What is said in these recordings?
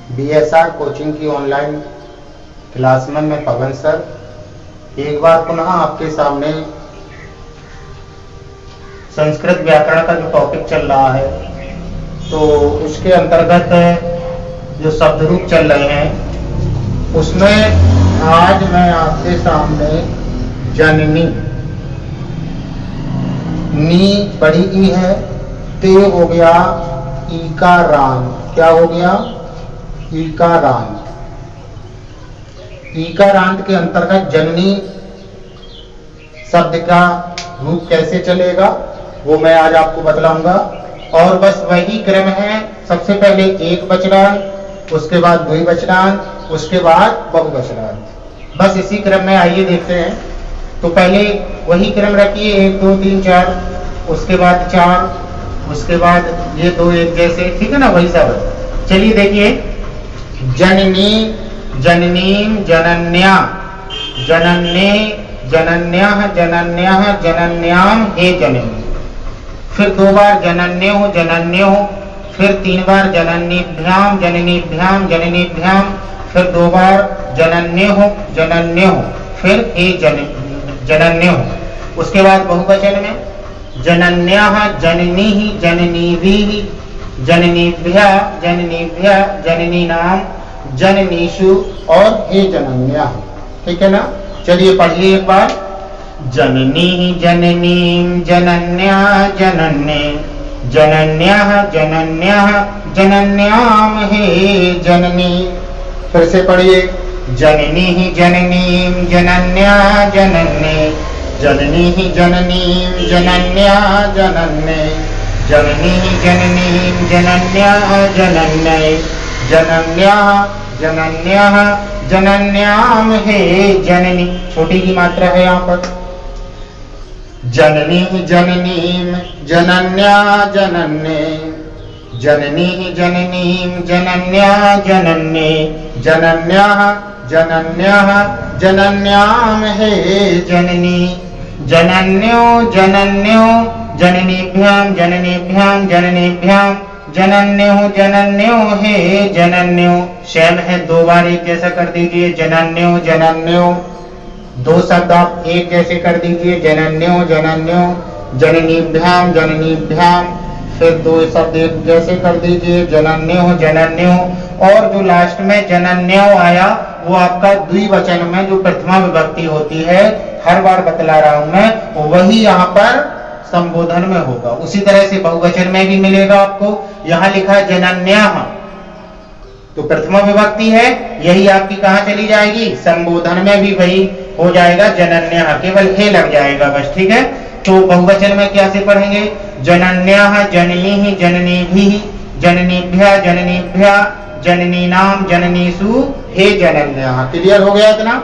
BSR coaching की online class में मैं पवन सर एक बार पुनः आपके सामने संस्कृत व्याकरण का जो टॉपिक चल रहा है तो उसके अंतर्गत जो शब्द रूप चल रहे हैं उसमें आज मैं आपके सामने जननी, नी बड़ी ई है, ते हो गया ईकारांत। क्या हो गया? ईकारांत। ईकारांत के अंतर्गत जननी शब्द का रूप कैसे चलेगा वो मैं आज आपको बतलाऊंगा। और बस वही क्रम है, सबसे पहले एक वचनांत, उसके बाद द्विवचनांत, उसके बाद बहुवचनांत। बस इसी क्रम में आइए देखते हैं। तो पहले वही क्रम रखिए, 1 2 3 4, उसके बाद 4, उसके बाद ये 2 एक जैसे, ठीक है ना, वही सब। चलिए देखिए, जननी, जननीम, जनन्या, जनन्ये, जनन्यः, जनन्यः, जनन्याम, हे जननी। फिर 2 बार जनन्यो, जनन्यो, फिर 3 बार जननीभ्याम, जननीभ्याम, जननीभ्याम, फिर 2 बार जनन्यो, जनन्यो, फिर हे जनन्यो। उसके बाद बहुवचन में जनन्याः, जननीः, जननीभिः, जननीभ्या, जननीभ्या, जननीनाम, जननीषु और हे जनन्याः। ठीक है ना? चलिए पढ़िए एक बार। जननी, जननीं, जनन्या, जनन्ये, जनन्यः, जनन्यः, जनन्याम, हे जननी। फिर से पढ़िए। जननी, जननीं, जनन्या, जनन्ये, जननी, जननीं, जनन्या, जनन्ये, जननी, जननीं, जनन्या, जनन्ये, जनन्यः, जनन्यः, जनन्याम, हे जननी। छोटी की मात्रा है यहाँ पर। जननी, जननीं, जनन्या, जनन्ये, जननी, जननीं, जनन्या, जनन्ये, जनन्यः, जनन्यः, जनन्याम, हे जननी। जनन्यो, जनन्यो, जननीभ्याम, जननीभ्याम, जननीभ्याम, जनन्यो, जनन्यो, हे जनन्यो। शैल है, 2 बार एक जैसा कर दीजिए, जनन्यो, जनन्यो। 2 शब्द आप एक जैसे कर दीजिए, जनन्यो, जनन्यो, जननीभ्याम, जननीभ्याम। फिर 2 शब्द एक जैसे कर दीजिए, जनन्यो, जनन्यो। और जो लास्ट में जनन्यो आया वो आपका द्विवचन में जो प्रथमा विभक्ति होती है, हर बार बतला रहा हूं मैं, वही यहाँ पर संबोधन में होगा। उसी तरह से बहुवचन में भी मिलेगा आपको। यहां लिखा है जनन्याः, तो प्रथमा विभक्ति है, यही आपकी कहां चली जाएगी? संबोधन में भी वही हो जाएगा, जनन्याः, केवल हे लग जाएगा बस। ठीक है? तो बहुवचन में कैसे पढ़ेंगे? जनन्याः, जननीः, जननीभिः, जननीभ्या, जननीभ्या, जननीनाम, जननीषु, हे जनन्याः। क्लियर हो गया इतना?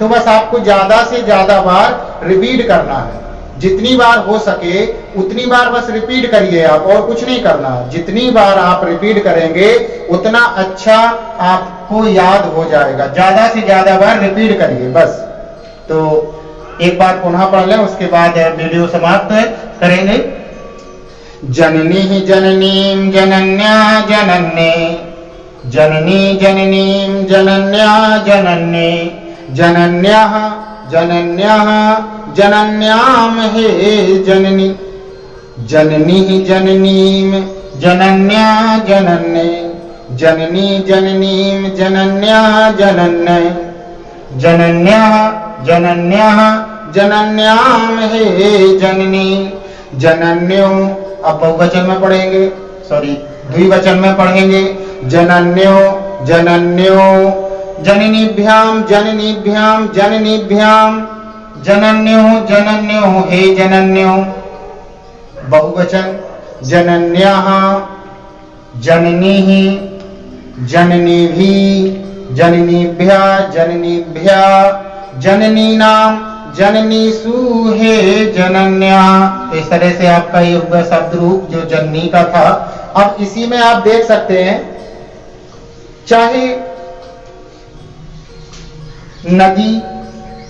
तो बस आपको ज्यादा से ज्यादा बार रिपीट करना है, जितनी बार हो सके उतनी बार बस रिपीट करिए आप, और कुछ नहीं करना। जितनी बार आप रिपीट करेंगे उतना अच्छा आपको याद हो जाएगा। ज्यादा से ज्यादा बार रिपीट करिए बस। तो एक बार पुनः पढ़ लें, उसके बाद वीडियो समाप्त करेंगे। जननी, जननीं, जनन्या, जनन्ये, जननी, जननीं, जनन्या, जनन्ये, जनन्यः, जनन्यः, जनन्याम, हे जननी। जननी, जननीं, जनन्या, जनन्ये, जननी, जननीं, जनन्या, जनन्ये, जनन्यः, जनन्यः, जनन्याम, हे जननी। जनन्यो, अब बहुवचन में पढ़ेंगे, सॉरी द्विवचन में पढ़ेंगे। जनन्यो, जनन्यो, जननीभ्याम, जननीभ्याम, जननीभ्याम, जनन्यो, जनन्यो, हे जनन्यो। बहुवचन जनन्याः, जननीः, जननीभिः, जननीभ्या, जननीभ्या, जननीनाम, जननीषु, हे जनन्या। इस तरह से आपका ये होगा शब्द रूप जो जननी का था। अब इसी में आप देख सकते हैं, चाहे नदी,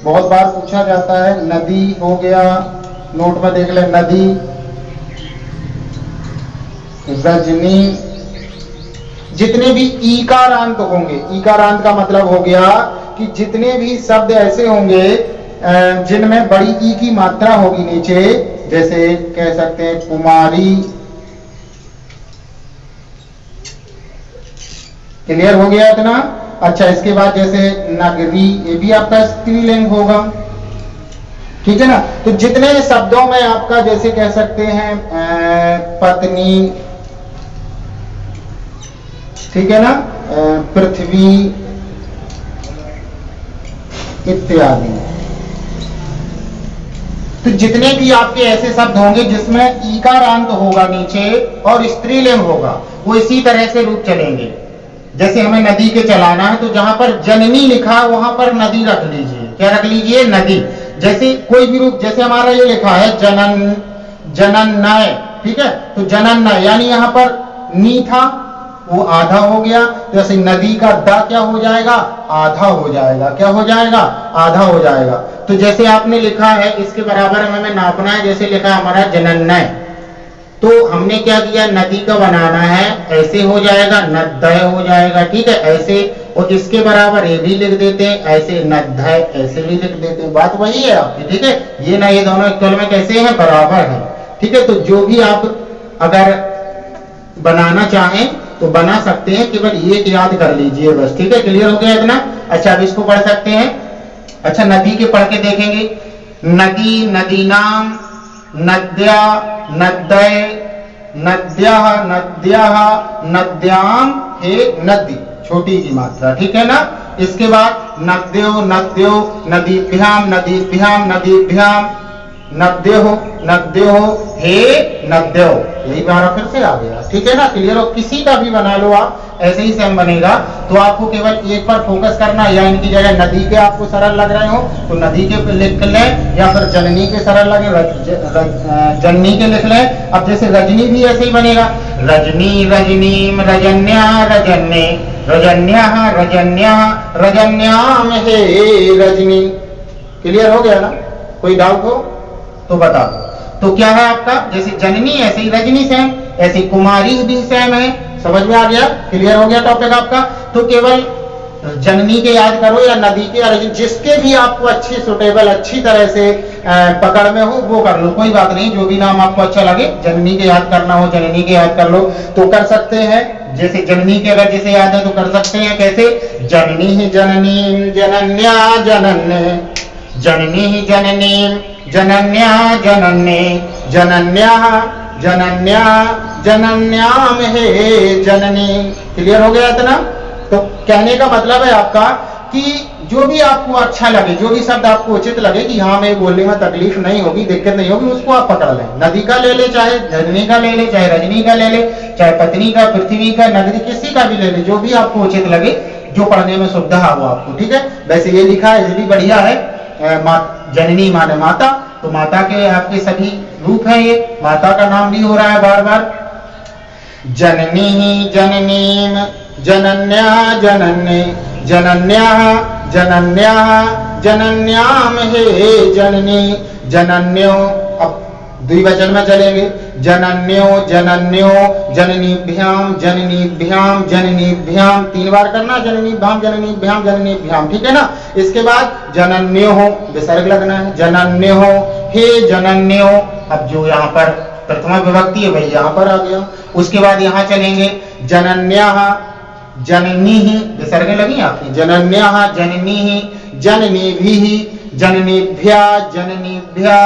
बहुत बार पूछा जाता है, नदी हो गया, नोट में देख ले, नदी, रजनी, जितने भी ईकारांत होंगे, ईकारांत का मतलब हो गया कि जितने भी शब्द ऐसे होंगे जिनमें बड़ी ई की मात्रा होगी नीचे, जैसे कह सकते हैं कुमारी। क्लियर हो गया इतना? अच्छा, इसके बाद जैसे नगरी, ये भी आपका स्त्रीलिंग होगा, ठीक है ना। तो जितने शब्दों में आपका जैसे कह सकते हैं पत्नी, ठीक है ना, पृथ्वी इत्यादि, तो जितने भी आपके ऐसे शब्द होंगे जिसमें ईकारांत होगा नीचे और स्त्रीलिंग होगा, वो इसी तरह से रूप चलेंगे। जैसे हमें नदी के चलाना है तो जहां पर जननी लिखा है वहां पर नदी रख लीजिए। क्या रख लीजिए? नदी। जैसे कोई भी रूप, जैसे हमारा ये लिखा है जनन, जनन्नय, ठीक है, तो जनन्नय यानी यहां पर नी था, वो आधा हो गया, तो जैसे नदी का द क्या हो जाएगा? आधा हो जाएगा। क्या हो जाएगा? आधा हो जाएगा। तो जैसे आपने लिखा है इसके बराबर हमें नापना है, जैसे लिखा है हमारा जनन्नय, तो हमने क्या किया? नदी का बनाना है, ऐसे हो जाएगा, नद्दय हो जाएगा, ठीक है, ऐसे। और इसके बराबर ये भी लिख देते हैं, ऐसे नद्दय, ऐसे भी लिख देते हैं। बात वही है आपकी, ठीक है। ये ना ये दोनों एक्चुअल में कैसे हैं? बराबर है, ठीक है। तो जो भी आप अगर बनाना चाहें तो बना सकते हैं, केवल ये याद कर लीजिए बस, ठीक है। क्लियर हो गया इतना? अच्छा, अब इसको पढ़ सकते हैं। अच्छा, नदी के पढ़ के देखेंगे। नदी, नदीनाम, नद्या, नद्दय, नद्यः, नद्यः, नद्याम, हे नदी, छोटी की मात्रा, ठीक है ना। इसके बाद नद्यो, नद्यो, नदीभ्याम, नदीभ्याम, नदीभ्याम, नद्यो, नद्यो, हे नद्यो, यही बारह फिर से आ गया, ठीक है ना। क्लियर हो? किसी का भी बना लो आप, ऐसे ही सेम बनेगा। तो आपको केवल एक पर फोकस करना है, या इनकी जगह नदी के आपको सरल लग रहे हो तो नदी के लिख लें, या फिर जननी के सरल लगे जननी के लिख लें। अब जैसे रजनी भी ऐसे ही बनेगा, रजनी, रजनीम, रजन्या, रजन्ने, रजन्या, रजन्या, रजन्याम, हे रजनी। क्लियर हो गया ना? कोई डाउट हो तो बता दो। तो क्या है आपका? जैसे जननी ऐसे ही रजनी सेम, ऐसे कुमारी भी सेम है। समझ में आ गया? क्लियर हो गया टॉपिक आपका? तो केवल जननी के याद करो या नदी के, या जिसके भी आपको अच्छी सुटेबल, अच्छी तरह से पकड़ में हो वो कर लो, कोई बात नहीं। जो भी नाम आपको अच्छा लगे, जननी के याद करना हो जननी के याद कर लो तो कर सकते हैं। जैसे जननी के अगर जैसे याद है तो कर सकते हैं, कैसे? जननी, जननी, जनन्या, जनन्ने, जननी, जननी, जनन्या, जनन्ने, जनन्या, जनन्या, जनन्याम, हे जननी। क्लियर हो गया इतना? तो कहने का मतलब है आपका कि जो भी आपको अच्छा लगे, जो भी शब्द आपको उचित लगे कि हाँ मैं बोलने में तकलीफ नहीं होगी, दिक्कत नहीं होगी, उसको आप पकड़ लें। नदी का ले ले, चाहे जननी का ले ले, चाहे रजनी का ले ले, चाहे पत्नी का, पृथ्वी का, नगरी, किसी का भी ले ले, जो भी आपको उचित लगे, जो पढ़ने में सुविधा हो आपको, ठीक है। वैसे ये लिखा है, ये भी बढ़िया है। जननी माने माता, तो माता के आपके सभी रूप हैं, ये माता का नाम भी हो रहा है बार बार। जननी, जननीम, जनन्या, जनन्ने, जनन्या, जनन्या, जनन्याम, हे जननी, जनन्यो। अब द्विवचन में चलेंगे, जनन्यो, जनन्यो, जननीभ्याम, जननीभ्याम, जननीभ्याम, 3 बार करना, जननीभ्याम, जननीभ्याम, जननीभ्याम, ठीक है ना। इसके बाद जनन्यो, विसर्ग लगना है, जनन्यो, हे जनन्यो। अब जो यहाँ पर प्रथमा विभक्ति है वही यहाँ पर आ गया। उसके बाद यहाँ चलेंगे, जनन्या, जननी, विसर्ग लगी आपकी, जनन्या, जननी, जननीभि, जननीभ्या, जननीभ्या,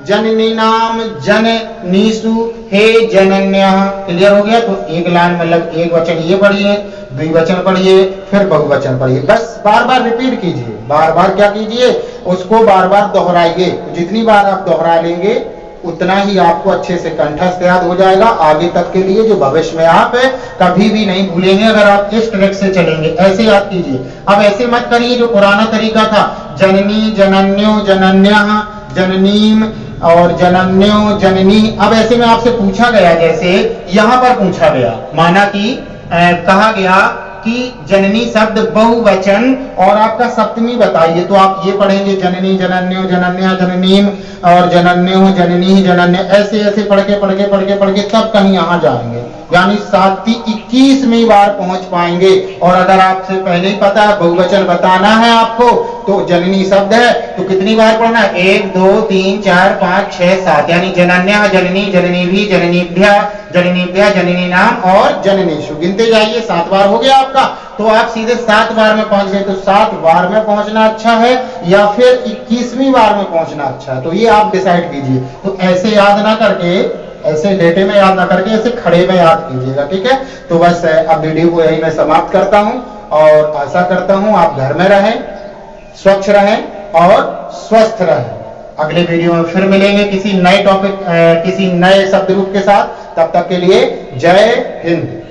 जननी नाम, जननीसु, हे जनन्या। क्लियर हो गया? तो एक लाइन मतलब एक वचन ये पढ़िए, द्विवचन पढ़िए, फिर बहुवचन पढ़िए, बस बार बार रिपीट कीजिए। बार बार क्या कीजिए? उसको बार बार दोहराइए। जितनी बार आप दोहरा लेंगे उतना ही आपको अच्छे से कंठस्थ याद हो जाएगा आगे तक के लिए, जो भविष्य में आप कभी भी नहीं भूलेंगे अगर आप इस ट्रिक से चलेंगे। ऐसे याद कीजिए। अब ऐसे मत करिए जो पुराना तरीका था, जननी, जनन्यो, जनन्या, जननीम और जनन्यो, जननी। अब ऐसे में आपसे पूछा गया, जैसे यहाँ पर पूछा गया, माना कि कहा गया कि जननी शब्द बहुवचन और आपका सप्तमी बताइए, तो आप ये पढ़ेंगे, जननी, जनन्यो, जनन्या, जननीम और जनन्यो, जननी, जनन्य, ऐसे ऐसे पढ़ के तब कहीं यहाँ जाएंगे। यानी 21वीं बार पहुंच पाएंगे। और अगर आपसे पहले ही पता है बहुवचन बताना है आपको, तो जननी शब्द है तो कितनी बार पढ़ना है? 1 2 3 4 5 6 7, यानी जनन्या जननी जननी भी जननीभ्या जननीभ्या जननी नाम और जननीषु गिनते जाइए। 7 बार हो गया आपका, तो आप सीधे 7 बार में पहुंच गए। तो 7 बार में पहुंचना अच्छा है या फिर 21वीं बार में पहुंचना अच्छा है, तो ये आप डिसाइड कीजिए। तो ऐसे याद ना करके, ऐसे लेटे में याद ना करके, ऐसे खड़े में याद कीजिएगा, ठीक है। तो बस अब वीडियो को यही मैं समाप्त करता हूं और आशा करता हूं आप घर में रहें, स्वच्छ रहें और स्वस्थ रहें। अगले वीडियो में फिर मिलेंगे किसी नए टॉपिक, किसी नए शब्द रूप के साथ। तब तक के लिए जय हिंद।